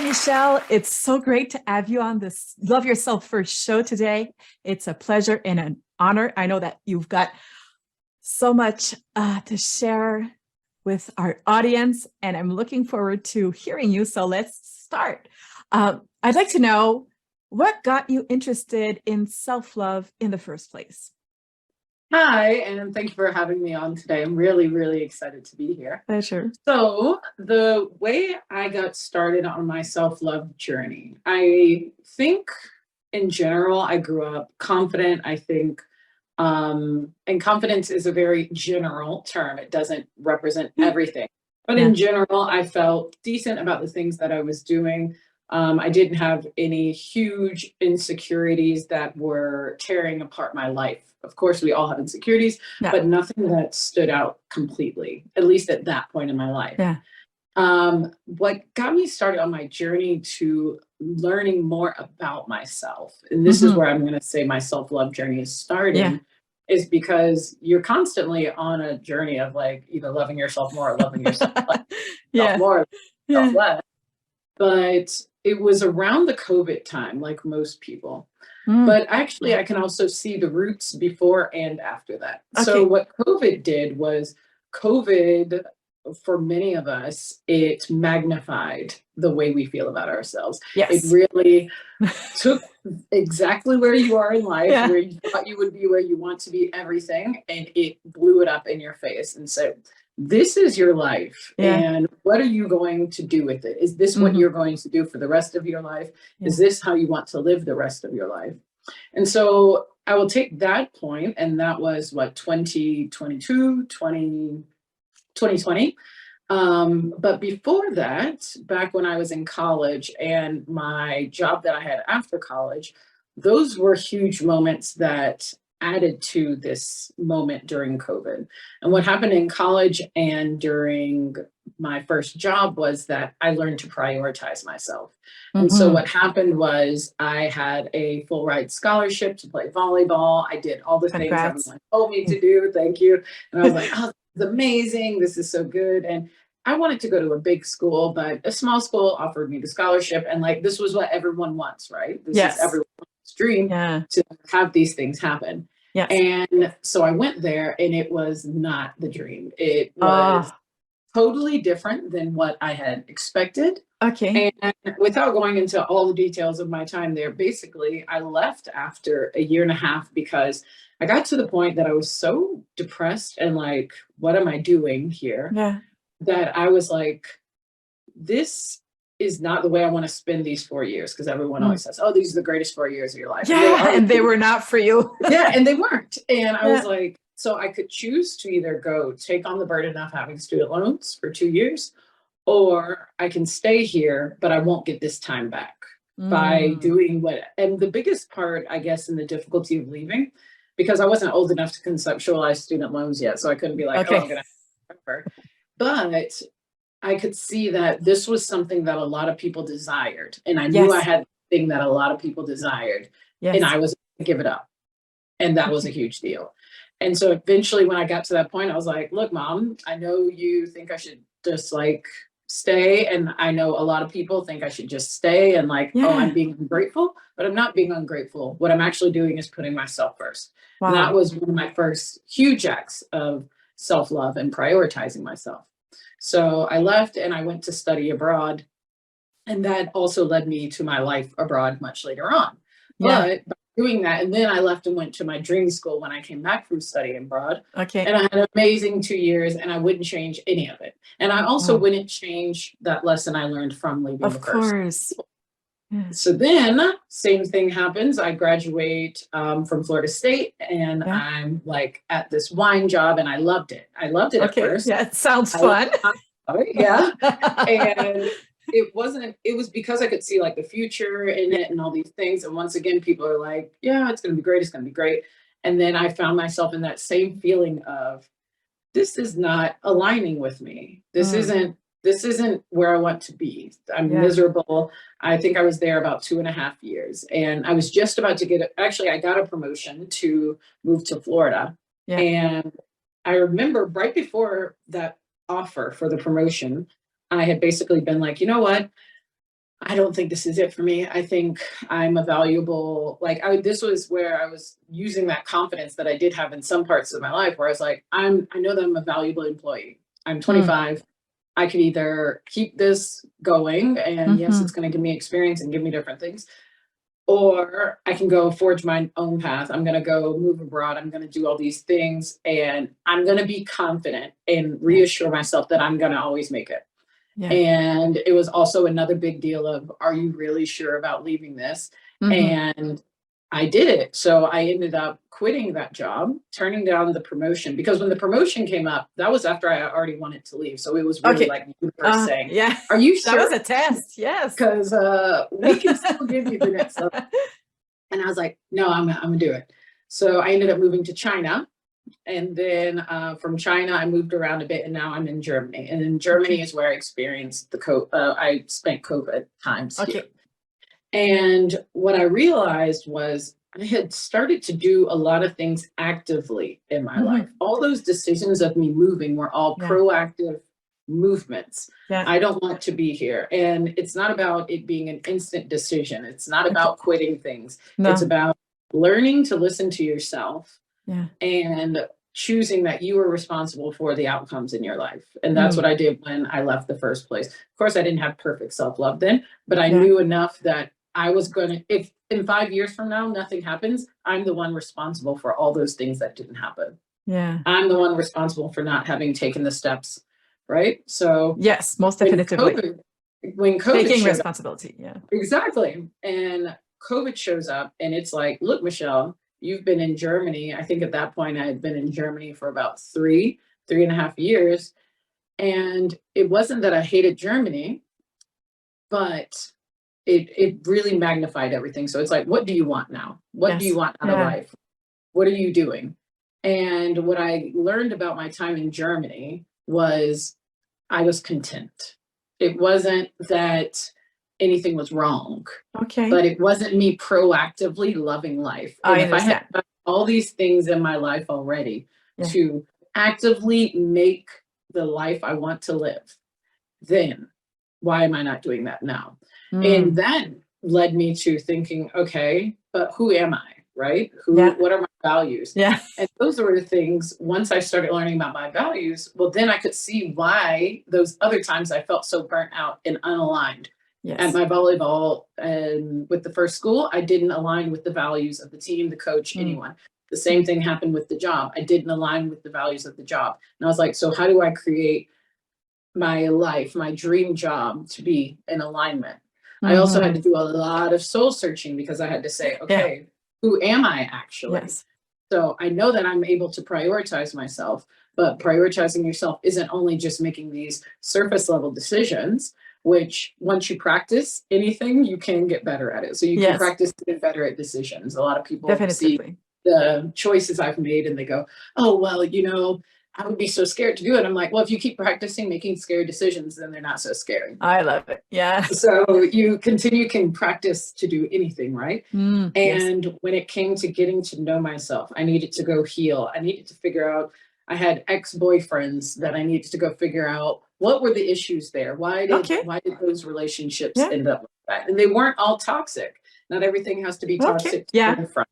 Michelle. It's so great to have you on this Love Yourself First show today. It's a pleasure and an honor. I know that you've got so much to share with our audience, and I'm looking forward to hearing you. So let's start. I'd like to know what got you interested in self-love in the first place? Hi, and thank you for having me on today. I'm really, really excited to be here. Pleasure. So, the way I got started on my self-love journey, I think in general, I grew up confident. I think, and confidence is a very general term, it doesn't represent everything. But Yeah. in general, I felt decent about the things that I was doing. I didn't have any huge insecurities that were tearing apart my life. Of course, we all have insecurities, Yeah. but nothing that stood out completely, at least at that point in my life. Yeah. What got me started on my journey to learning more about myself, and this is Mhm. where I'm going to say my self love journey is Yeah. starting, is because you're constantly on a journey of like either loving yourself more or loving yourself less, yourself Yeah. more, yourself Yeah. less. But it was around the COVID time, like most people. Mm. But actually, Yeah. I can also see the roots before and after that. So, Okay. what COVID did was COVID, for many of us, it magnified the way we feel about ourselves. It Yes. really took exactly where you are in life, Yeah. where you thought you would be, where you want to be, everything, and it blew it up in your face and said, this is your life. Yeah. And what are you going to do with it? Is this what Mhm. you're going to do for the rest of your life? Is Yeah. this how you want to live the rest of your life? And so I will take that point, and that was what, 2022, 2020. But before that, back when I was in college and my job that I had after college, those were huge moments that added to this moment during COVID. And what happened in college and during my first job was that I learned to prioritize myself. And so Mhm. what happened was I had a full ride scholarship to play volleyball. I did all the things Congrats. everyone told me to do. Thank you. And I was like, oh, this is amazing. This is so good. And I wanted to go to a big school, but a small school offered me the scholarship. And like, this was what everyone wants, right? This is Yes. everyone's dream Yeah. to have these things happen. Yes. And so I went there and it was not the dream. It was Ah, totally different than what I had expected. okay. And without going into all the details of my time there, basically, I left after a year and a half because I got to the point that I was so depressed and like, what am I doing here? Yeah. That I was like, this is not the way I want to spend these 4 years. Because everyone Mm. always says, oh, these are the greatest 4 years of your life. And they Yeah, are. and they were not for you. Yeah, and they weren't. And I was Yeah. like, so I could choose to either go take on the burden of having student loans for 2 years, or I can stay here, but I won't get this time back by Mm. doing what. And the biggest part, I guess, in the difficulty of leaving, because I wasn't old enough to conceptualize student loans yet. So I couldn't be like, oh, I'm Okay. going to. But I could see that this was something that a lot of people desired. And I knew I Yes. had the thing that a lot of people desired. And Yes. I was going to give it up. And that was a Okay. huge deal. And so eventually, when I got to that point, I was like, look, mom, I know you think I should just like stay. And I know a lot of people think I should just stay and like, oh, I'm Yeah. being ungrateful, but I'm not being ungrateful. What I'm actually doing is putting myself first. And that Wow. was one of my first huge acts of self love and prioritizing myself. So I left and I went to study abroad. And that also led me to my life abroad much later on. Yeah. But by doing that, and then I left and went to my dream school when I came back from studying abroad. Okay. And I had an amazing 2 years, and I wouldn't change any of it. And I also Wow. wouldn't change that lesson I learned from leaving the Of first. course. Yeah. So then, same thing happens. I graduate from Florida State, and Yeah. I'm like at this wine job, and I loved it. I loved it at Okay. first. Yeah. It sounds I fun. loved it, yeah. And it was because I could see like the future in Yeah. it and all these things. And once again, people are like, yeah, it's going to be great. It's going to be great. And then I found myself in that same feeling of this is not aligning with me. Mm. This isn't where I want to be. I'm Yeah. miserable. I think I was there about 2.5 years, and I was just about to actually, I got a promotion to move to Florida. Yeah. And I remember right before that offer for the promotion, I had basically been like, you know what? I don't think this is it for me. I think I'm a valuable, like this was where I was using that confidence that I did have in some parts of my life where I was like, I know that I'm a valuable employee. I'm Mm, 25. I could either keep this going and yes, mhm. it's going to give me experience and give me different things, or I can go forge my own path. I'm going to go move abroad. I'm going to do all these things and I'm going to be confident and Yes. reassure myself that I'm going to always make it. Yeah. And it was also another big deal of, are you really sure about leaving this? Mhm. And I did it. So I ended up quitting that job, turning down the promotion because when the promotion came up, that was after I already wanted to leave. So it was really Okay. like the universe saying, Yeah. are you That was sure? a test. Yes. Because we can still give you the next level. And I was like, no, I'm gonna do it. So I ended up moving to China. And then from China, I moved around a bit and now I'm in Germany. And in Germany Okay. is where I experienced I spent COVID times here. Okay. And what I realized was I had started to do a lot of things actively in my life. Mhm. All those decisions of me moving were all Yeah. proactive movements. Yeah. I don't want to be here. And it's not about it being an instant decision. It's not Okay. about quitting things. It's No. about learning to listen to yourself Yeah. and choosing that you are responsible for the outcomes in your life. And that's what Mm. I did when I left the first place. Of course, I didn't have perfect self love then, but I Yeah. knew enough that I was going to, if in 5 years from now nothing happens, I'm the one responsible for all those things that didn't happen. Yeah. I'm the one responsible for not having taken the steps. Right. So Yes, most when definitively. COVID, when COVID Taking showed up, responsibility. Yeah. exactly. And COVID shows up and it's like, look, Michelle, you've been in Germany. I think at that point I had been in Germany for about 3.5 years. And it wasn't that I hated Germany, but it really magnified everything. So it's like, what do you want now? What do you Yes. want out of Yeah. life? What are you doing? And what I learned about my time in Germany was I was content. It wasn't that anything was wrong, Okay. but it wasn't me proactively loving life. And I if I had understand. done all these things in my life already Yeah. to actively make the life I want to live, then why am I not doing that now? And Mm. that led me to thinking, okay, but who am I? Right? Yeah. What are my values? Yeah. And those were the things, once I started learning about my values, well, then I could see why those other times I felt so burnt out and unaligned. At Yes. my volleyball and with the first school, I didn't align with the values of the team, the coach, Mm. anyone. The same Mm. thing happened with the job. I didn't align with the values of the job. And I was like, so how do I create my life, my dream job to be in alignment? I also had to Mhm. do a lot of soul searching because I had to say, Yeah. okay, who am I actually? Yes. So I know that I'm able to prioritize myself, but prioritizing yourself isn't only just making these surface level decisions, which once you practice anything, you can get better at it. So you can Yes. practice getting better at decisions. A lot of people see Definitively. the choices I've made and they go, oh, well, I would be so scared to do it. I'm like, well, if you keep practicing making scary decisions, then they're not so scary. I love it. Yeah. So can practice to do anything, right? Yes. And when it came to getting to know myself, I needed to go heal. I needed to figure out, I had ex-boyfriends that I needed to go figure out what were the issues there? Okay. Why did those relationships Yeah. end up like that? And they weren't all toxic. Not everything has to be Okay. toxic to Yeah. learn from.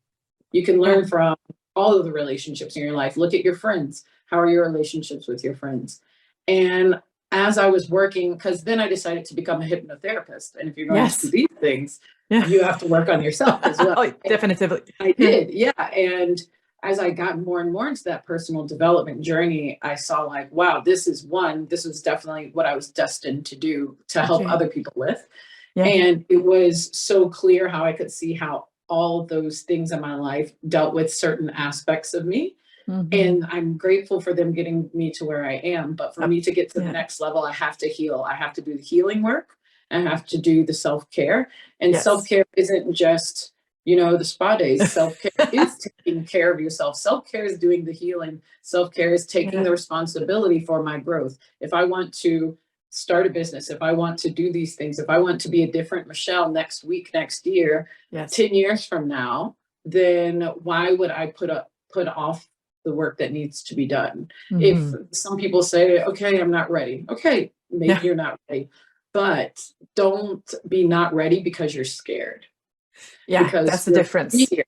You can Yeah. learn from all of the relationships in your life. Look at your friends. How are your relationships with your friends? And as I was working, because then I decided to become a hypnotherapist. And if you're going to do Yes. these things, Yeah. you have to work on yourself as well. Oh, definitively. I Yeah. did, yeah. And as I got more and more into that personal development journey, I saw like, wow, this was definitely what I was destined to do to help Okay. other people with. Yeah. And it was so clear how I could see how all of those things in my life dealt with certain aspects of me. Mhm. And I'm grateful for them getting me to where I am. But for me to get to the Yeah. next level, I have to heal. I have to do the healing work. I have to do the self care. And self Yes. care isn't just, the spa days. Self care is taking care of yourself. Self care is doing the healing. Self care is taking Yeah. the responsibility for my growth. If I want to start a business, if I want to do these things, if I want to be a different Michelle next week, next year, Yes. 10 years from now, then why would I put off the work that needs to be done? If Mhm. some people say, okay, I'm not ready. Okay, maybe Yeah. you're not ready. but don't be not ready because you're scared. Yeah, Because that's the your difference. fear,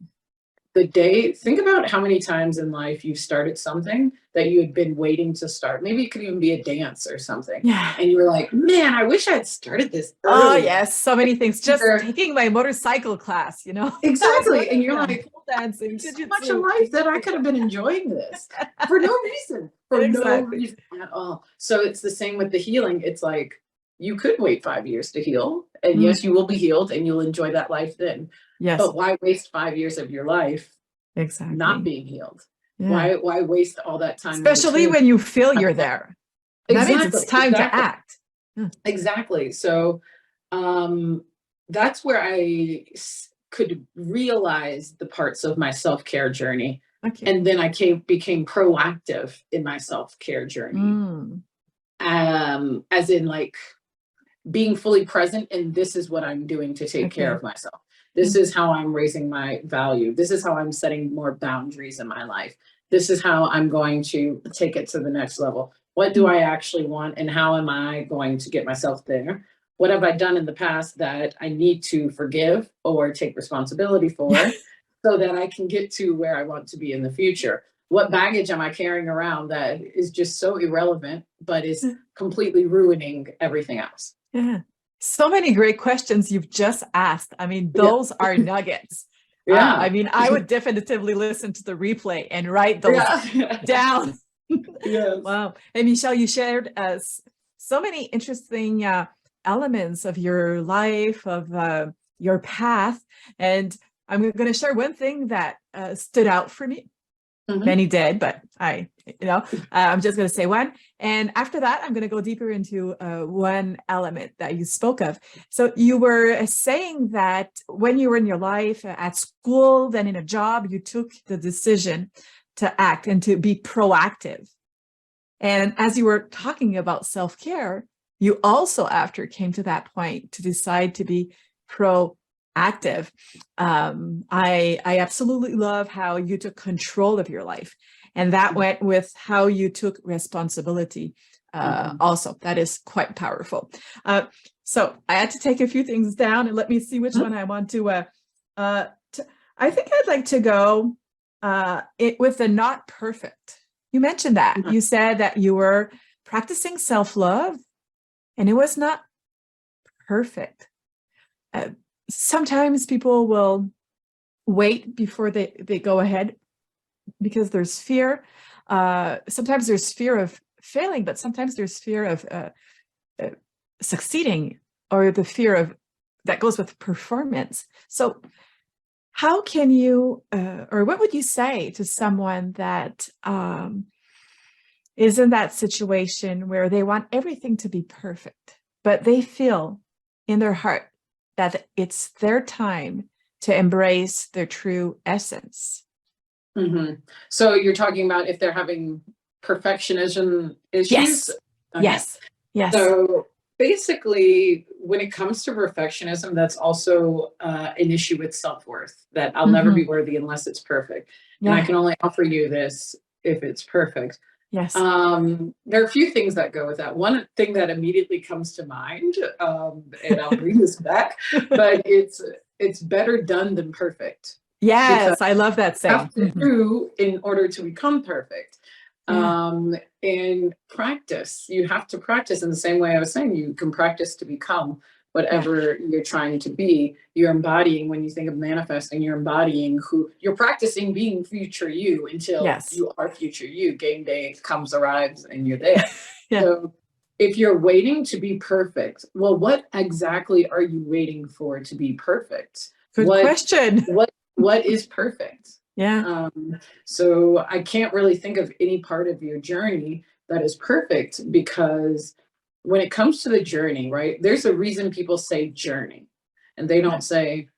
think about how many times in life you've started something that you had been waiting to start. Maybe it could even be a dance or something. Yeah. And you were like, man, I wish I had started this Oh, earlier. yes. So many things. Just Either- taking my motorcycle class, exactly. And you're Yeah, like, pole dancing, so much of jujitsu. life that I could have been enjoying this for no reason, for no Exactly. reason at all. So it's the same with the healing. It's like you could wait 5 years to heal, and yes, you will be healed and you'll enjoy that life then. Yes, But why waste 5 years of your life not exactly. being healed? Yeah. Why waste all that time in Especially between? when you feel you're there. That means it's Exactly, time to exactly, act. Yeah. exactly. So um, that's where could realize the parts of my self-care journey. Okay. And then I became proactive in my self-care journey. Mm. As in like being fully present, and this is what I'm doing to take care Okay. of myself. This is how I'm raising my value. This is how I'm setting more boundaries in my life. This is how I'm going to take it to the next level. What do I actually want, and how am I going to get myself there? What have I done in the past that I need to forgive or take responsibility for so that I can get to where I want to be in the future? What baggage am I carrying around that is just so irrelevant, but is completely ruining everything else? Yeah. So many great questions you've just asked. I mean, Yeah. those are nuggets. Yeah. I mean, I would definitively listen to the replay and write those Yeah. down. Yes. Wow. And Michelle, you shared so many interesting elements of your life, of your path. And I'm going to share one thing that stood out for me. Mhm. Many did, but I'm just going to say one. And after that, I'm going to go deeper into one element that you spoke of. So you were saying that when you were in your life at school, then in a job, you took the decision to act and to be proactive. And as you were talking about self-care, you also after came to that point to decide to be proactive. I absolutely love how you took control of your life. And that went with how you took responsibility. Also, that is quite powerful. So I had to take a few things down and let me see which one I want to. I think I'd like to go with the not perfect. You mentioned that. You said that you were practicing self-love and it was not perfect. Sometimes people will wait before they go ahead because there's fear. Sometimes there's fear of failing, but sometimes there's fear of succeeding, or the fear of that goes with performance. So how can you, or what would you say to someone that is in that situation where they want everything to be perfect, but they feel in their heart that it's their time to embrace their true essence? Mm-hmm. So you're talking about if they're having perfectionism issues? Yes. Okay. Yes. Yes. So basically, when it comes to perfectionism, that's also an issue with self-worth, that I'll never be worthy unless it's perfect. And I can only offer you this if it's perfect. Yes. There are a few things that go with that. One thing that immediately comes to mind, and I'll bring this back, but it's better done than perfect. Yes, I love that saying. Have to do in order to become perfect. And practice. You have to practice in the same way I was saying. You can practice to become whatever you're trying to be. You're embodying, when you think of manifesting, you're embodying who you're practicing being future you until you are future you. Game day arrives and you're there. So if you're waiting to be perfect, well, what exactly are you waiting for to be perfect? Good question. What is perfect? Yeah. So I can't really think of any part of your journey that is perfect, because when it comes to the journey, right, there's a reason people say journey and they don't say,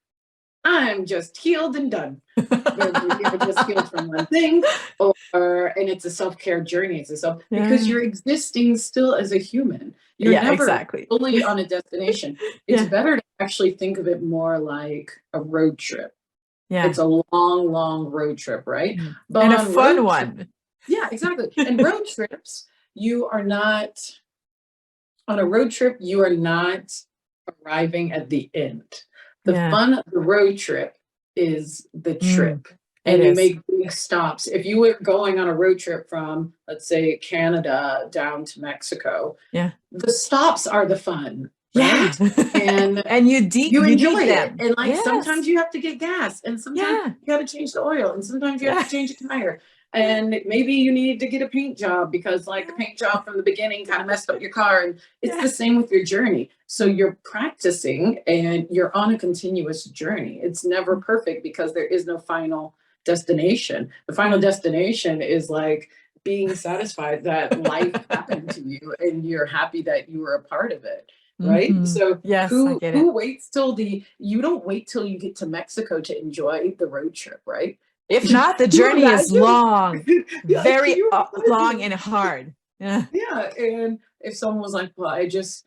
I'm just healed and done. You're just healed from one thing, and it's a self-care journey. Because you're existing still as a human. You're never fully on a destination. It's better to actually think of it more like a road trip. It's a long, long road trip, right? But and a fun one. Yeah, exactly. And road trips, you are not on a road trip, you are not arriving at the end. The Yeah. fun of the road trip is the Mm, trip. it And you is. make big stops. If you were going on a road trip from, let's say, Canada down to Mexico, Yeah. the stops are the fun, Yeah. right? And And you you need enjoy it. them. And like Yes. sometimes you have to get gas, and sometimes Yeah. you got to change the oil, and sometimes you have Yeah. to change a tire. And maybe you need to get a paint job because like the paint job from the beginning kind of messed up your car. And it's Yeah. the same with your journey. So Mm. you're practicing and you're on a continuous journey. It's never perfect because there is no final destination. The final Yeah. destination is like being satisfied that life happened to you and you're happy that you were a part of it. Right. Mhm. So Yes, I who get it. who waits till you don't wait till you get to Mexico to enjoy the road trip, right? If not, the Can you journey is imagine? long, Yeah, can very you long imagine? and hard. Yeah. Yeah, and if someone was like, "Well, I just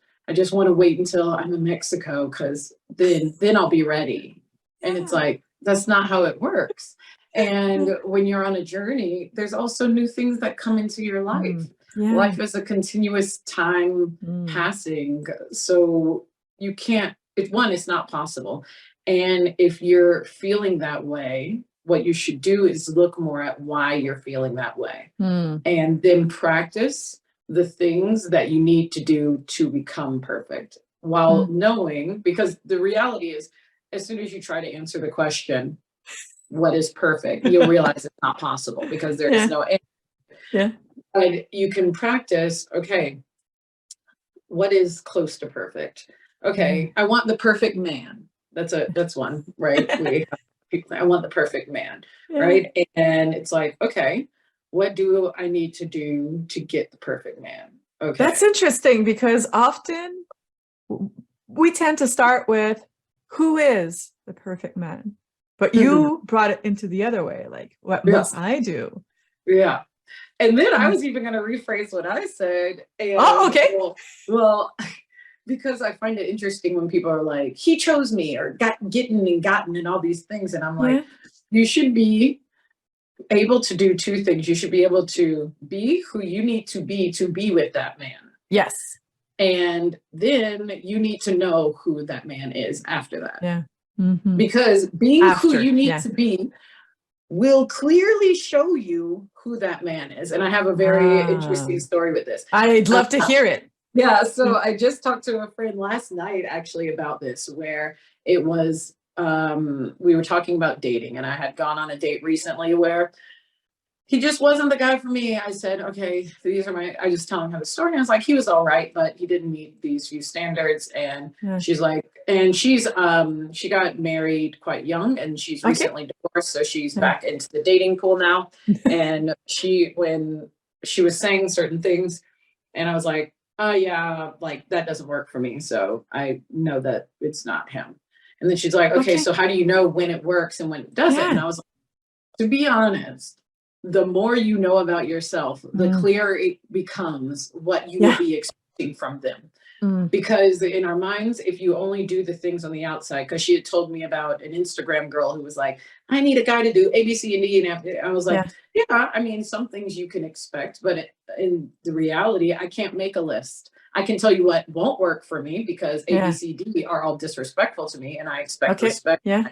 want to wait until I'm in Mexico because then I'll be ready," and it's Yeah. like that's not how it works. And when you're on a journey, there's also new things that come into your life. Mm. Yeah. Life is a continuous time Mm. passing, so you can't. If one, it's not possible, and if you're feeling that way, what you should do is look more at why you're feeling that way Mm. and then practice the things that you need to do to become perfect while Mm. knowing, because the reality is, as soon as you try to answer the question, what is perfect, you'll realize it's not possible because there is Yeah. no answer. Yeah. And you can practice, okay, what is close to perfect? Yeah. Okay, I want the perfect man. That's one, right? We have people, I want the perfect man, Yeah. right? And it's like, okay, what do I need to do to get the perfect man? That's Okay. interesting because often we tend to start with who is the perfect man, but Mhm. you brought it into the other way, like what Yeah. must I do? Yeah. And then I Mm. was even going to rephrase what I said. Oh, And okay. well, because I find it interesting when people are like, he chose me or got getting and gotten and all these things. And I'm Yeah. like, you should be able to do two things. You should be able to be who you need to be with that man. Yes. And then you need to know who that man is after that. Yeah. Mm-hmm. Because being who After. you need Yeah. to be will clearly show you who that man is. And I have a very interesting story with this. I'd love to hear it. Yeah, so I just talked to a friend last night actually about this, where it was we were talking about dating, and I had gone on a date recently where he just wasn't the guy for me. I said, okay, these are my, I just tell him how the story. And I was like, he was all right, but he didn't meet these few standards. And Yeah. she's like, and she got married quite young and she's Okay. recently divorced. So she's Yeah. back into the dating pool now. And when she was saying certain things, and I was like, oh yeah, like that doesn't work for me. So I know that it's not him. And then she's like, okay, Okay. so how do you know when it works and when it doesn't? And Yeah. I was like, to be honest, the more you know about yourself, the Mm. clearer it becomes what you Yeah. will be expecting from them. Mm. Because in our minds, if you only do the things on the outside, because she had told me about an Instagram girl who was like, I need a guy to do A, B, C, and D. And after, I was like, Yeah. yeah, I mean, some things you can expect, but in the reality, I can't make a list. I can tell you what won't work for me because A, B, Yeah. C, D are all disrespectful to me, and I expect Okay. respect. Yeah.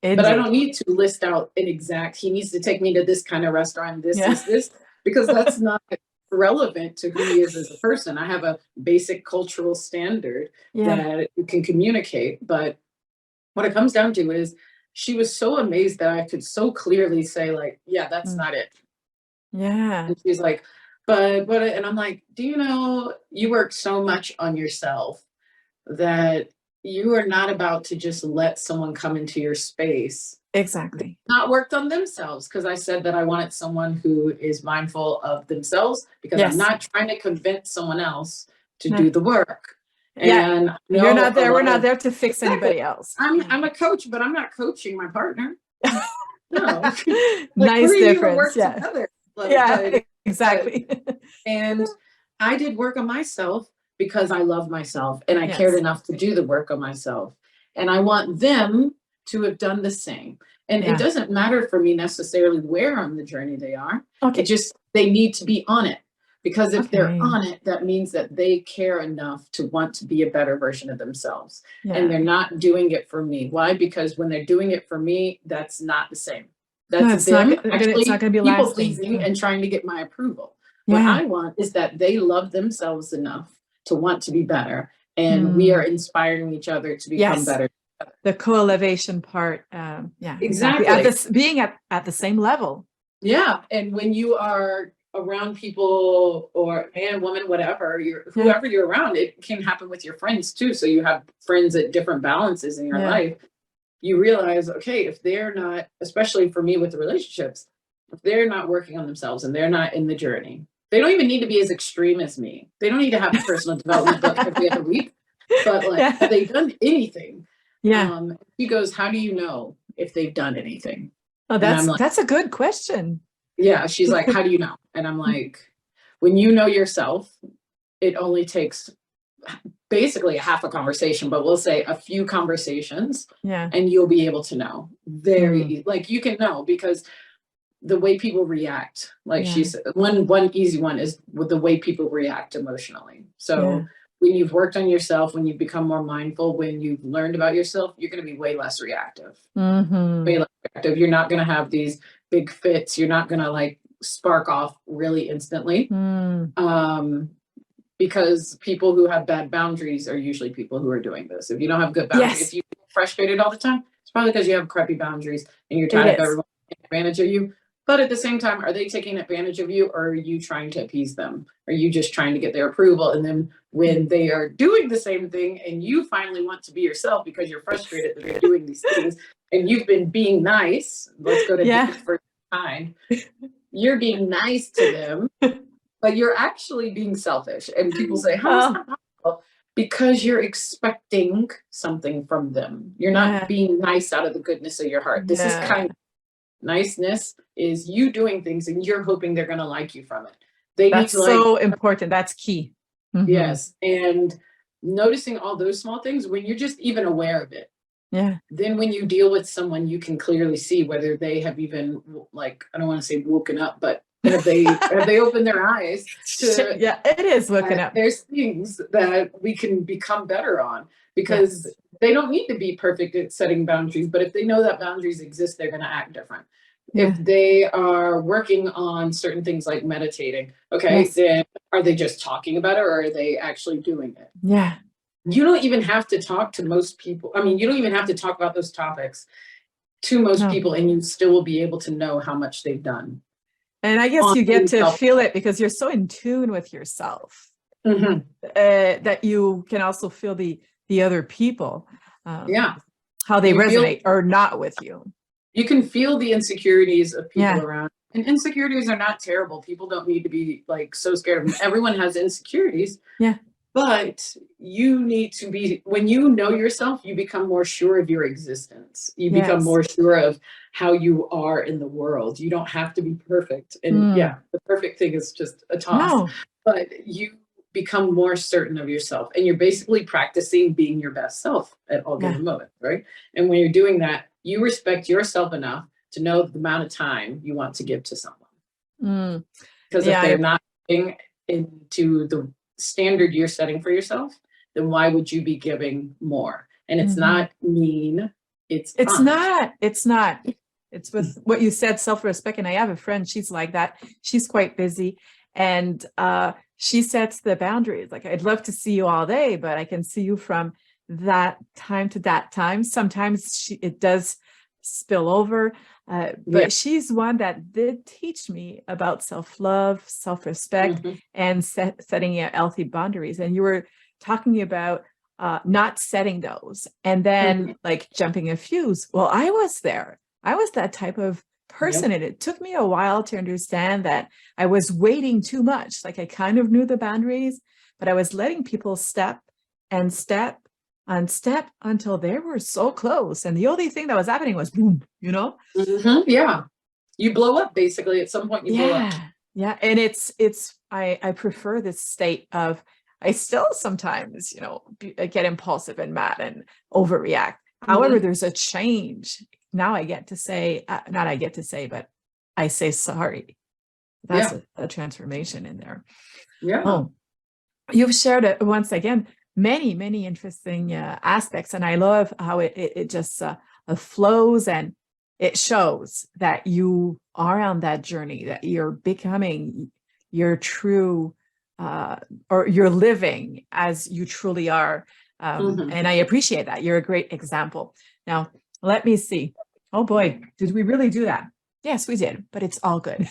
But I Indeed. don't need to list out an exact, he needs to take me to this kind of restaurant, Yeah. this, because that's not relevant to who he is as a person. I have a basic cultural standard Yeah. that you can communicate. But what it comes down to is she was so amazed that I could so clearly say, like, yeah, that's Mm. not it. Yeah. And she's like, but, and I'm like, do you know, you work so much on yourself that you are not about to just let someone come into your space Exactly. not worked on themselves, because I said that I wanted someone who is mindful of themselves, because I'm Yes. not trying to convince someone else to Yeah. do the work. Yeah. And You're not there. We're lot not of, there to fix exactly. anybody else. I'm a coach, but I'm not coaching my partner. No. Like Nice we're here to difference. work Yeah. together. Yeah. But Exactly. and I did work on myself because I love myself and I Yes. cared enough to do the work on myself. And I want them to have done the same. And Yeah. it doesn't matter for me necessarily where on the journey they are. Okay. It just, they need to be on it, Because if they're Okay. on it, that means that they care enough to want to be a better version of themselves. And Yeah. they're not doing it for me. Why? Because when they're doing it for me, that's not the same. No, That's it's not them it's not actually going to be people lasting. pleasing and trying to get my approval. What Yeah. I want is that they love themselves enough to want to be better. And we are Mm. inspiring each other to become Yes. better. The co-elevation part. Yeah, exactly. At Exactly. this being at the same level. Yeah, and when you are around people or man, woman, whatever, Yeah. whoever you're around, it can happen with your friends too. So you have friends at different balances in your Yeah. life. You realize, okay, if they're not, especially for me with the relationships, if they're not working on themselves and they're not in the journey, they don't even need to be as extreme as me. They don't need to have a personal development book every other week, but like, have Yeah. they done anything? Yeah. He goes, how do you know if they've done anything? Oh, And I'm like, that's a good question. yeah, she's like, how do you know? And I'm like, when you know yourself, it only takes basically a half a conversation, but we'll say a few conversations Yeah. and you'll be able to know Mm. like you can know because the way people react, like Yeah. she said, one easy one is with the way people react emotionally. Yeah. So when you've worked on yourself, when you've become more mindful, when you've learned about yourself, you're going to be way less reactive. Mm-hmm. Way less reactive. You're not going to have these big fits. You're not going to like spark off really instantly. Mm. Because people who have bad boundaries are usually people who are doing this. If you don't have good boundaries, if Yes, you're frustrated all the time, it's probably because you have crappy boundaries and you're it tired of is. everyone taking advantage of you. But at the same time, are they taking advantage of you or are you trying to appease them? Are you just trying to get their approval? And then when they are doing the same thing and you finally want to be yourself because you're frustrated that they're doing these things and you've been being nice, let's go to Yeah. date for time. You're being nice to them, but you're actually being selfish. And people say, how is Oh, that possible? Because you're expecting something from them. You're not yeah. being nice out of the goodness of your heart. This is Yeah. kind of niceness is you doing things and you're hoping they're going to like you from it. They need That's to like, so important. That's key. Hmm. yes. And noticing all those small things when you're just even aware of it. Yeah. Then when you deal with someone, you can clearly see whether they have even like, I don't want to say woken up, but have they opened their eyes to Yeah, it is looking up. there's things that we can become better on because Yes. they don't need to be perfect at setting boundaries, but if they know that boundaries exist, they're going to act different. If Yeah. they are working on certain things like meditating, okay, Yes. then are they just talking about it or are they actually doing it? Yeah. You don't even have to talk to most people. I mean, you don't even have to talk about those topics to most No. people, and you still will be able to know how much they've done And I guess on you get to themselves. feel it because you're so in tune with yourself, Mhm. that you can also feel the other people, Yeah. how they You feel resonate or not with you. you can feel the insecurities of people Yeah. around. And insecurities are not terrible. People don't need to be like so scared of them. Everyone has insecurities, Yeah. but you need to be when you know yourself, you become more sure of your existence. You become Yes. more sure of how you are in the world. You don't have to be perfect. And Mm. yeah, the perfect thing is just a toss. No. But you become more certain of yourself and you're basically practicing being your best self at all Yeah. given moments, right? And when you're doing that, you respect yourself enough to know the amount of time you want to give to someone. Mm. Because if Yeah. they're not getting into the standard you're setting for yourself, then why would you be giving more? And it's Mhm. not mean, it's It's kind. not. It's not. It's with what you said, self-respect. And I have a friend, she's like that. She's quite busy. And she sets the boundaries. Like, I'd love to see you all day, but I can see you from that time to that time. Sometimes it does spill over. Yeah. But she's one that did teach me about self-love, self-respect, Mhm. and setting healthy boundaries. And you were talking about not setting those and then Mhm. like jumping a fuse. Well, I was there. I was that type of person. Yep. And it took me a while to understand that I was waiting too much. Like, I kind of knew the boundaries, but I was letting people step and step and step until they were so close. And the only thing that was happening was boom, Mhm. Yeah. You blow up basically. At some point you blow up. Yeah. Yeah. And I prefer this state of, I still sometimes, get impulsive and mad and overreact. However, Mhm. there's a change. Now I get to say, not I get to say, but I say sorry. That's a transformation in there. Yeah. Oh, you've shared it once again, many interesting aspects. And I love how it just flows, and it shows that you are on that journey, that you're becoming your true, or you're living as you truly are. And I appreciate that. You're a great example. Now, let me see. Oh boy, did we really do that? Yes, we did, but it's all good.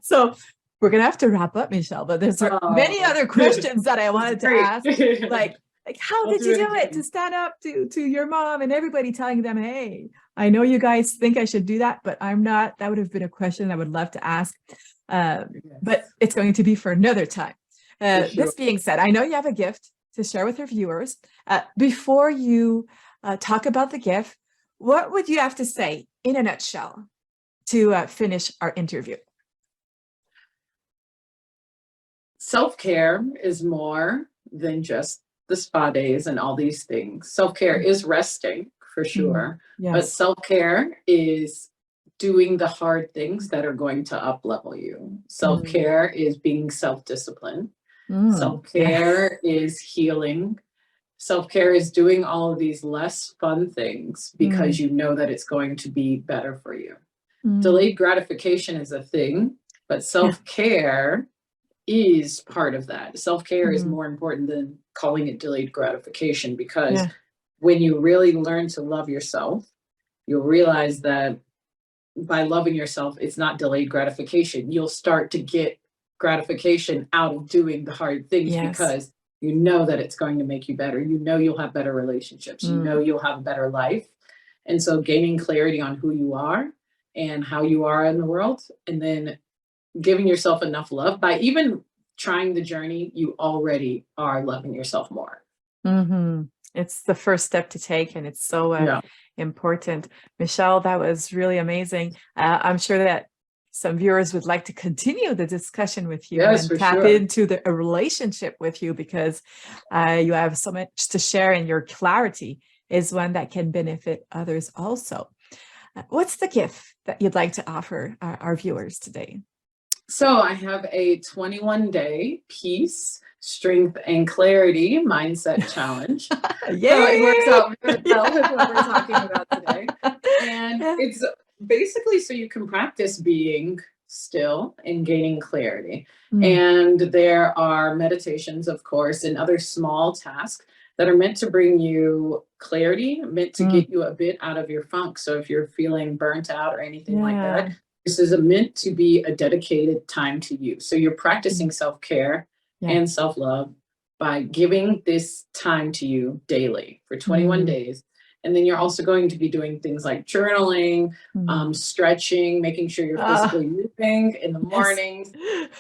So we're gonna have to wrap up, Michelle, but there's many other questions that I wanted to ask. Like how did you do it to stand up to your mom and everybody, telling them, hey, I know you guys think I should do that, but I'm not. That would have been a question I would love to ask. But it's going to be for another time. Sure. This being said, I know you have a gift to share with our viewers. Before you talk about the gift, what would you have to say in a nutshell to finish our interview? Self-care is more than just the spa days and all these things. Self-care is resting for sure, Yes. but self-care is doing the hard things that are going to up-level you. Self-care is being self-disciplined. Self-care is healing. Self-care is doing all of these less fun things because you know that it's going to be better for you. Delayed gratification is a thing, but self-care is part of that. Self-care is more important than calling it delayed gratification, because when you really learn to love yourself, you'll realize that by loving yourself, it's not delayed gratification. You'll start to get gratification out of doing the hard things because you know that it's going to make you better. You know you'll have better relationships. You know you'll have a better life. And so gaining clarity on who you are and how you are in the world, and then giving yourself enough love by even trying the journey, you already are loving yourself more. It's the first step to take, and it's so important. Michelle, that was really amazing. I'm sure that some viewers would like to continue the discussion with you and tap into a relationship with you, because you have so much to share, and your clarity is one that can benefit others also. What's the gift that you'd like to offer our viewers today? So I have a 21-day peace, strength, and clarity mindset challenge. So it works out very well with what we're talking about today. And it's basically so you can practice being still and gaining clarity. And there are meditations, of course, and other small tasks that are meant to bring you clarity, meant to get you a bit out of your funk. So if you're feeling burnt out or anything like that, this is meant to be a dedicated time to you. So you're practicing self-care and self-love by giving this time to you daily for 21 days. And then you're also going to be doing things like journaling, stretching, making sure you're physically moving in the mornings.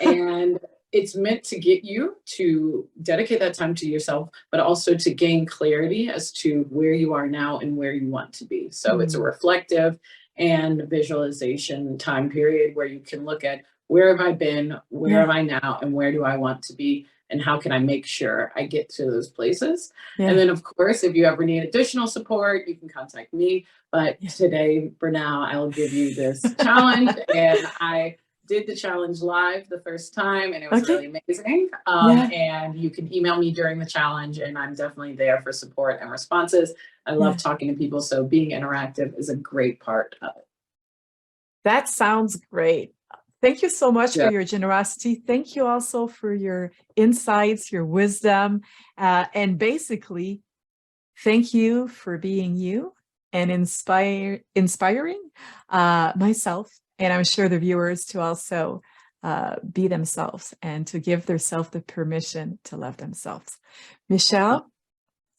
And it's meant to get you to dedicate that time to yourself, but also to gain clarity as to where you are now and where you want to be. So it's a reflective and visualization time period where you can look at, where have I been, where am I now, and where do I want to be, and how can I make sure I get to those places? And then, of course, if you ever need additional support, you can contact me. But today, for now, I will give you this challenge. And I did the challenge live the first time, and it was really amazing. And you can email me during the challenge, and I'm definitely there for support and responses. I love talking to people, so being interactive is a great part of it. That sounds great. Thank you so much for your generosity. Thank you also for your insights, your wisdom, and basically, thank you for being you and inspiring myself, and I'm sure the viewers, to also be themselves and to give themselves the permission to love themselves. Michelle,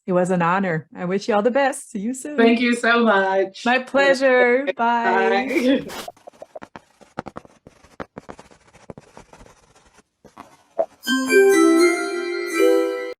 it was an honor. I wish you all the best. See you soon. Thank you so much. My pleasure. Bye. Bye.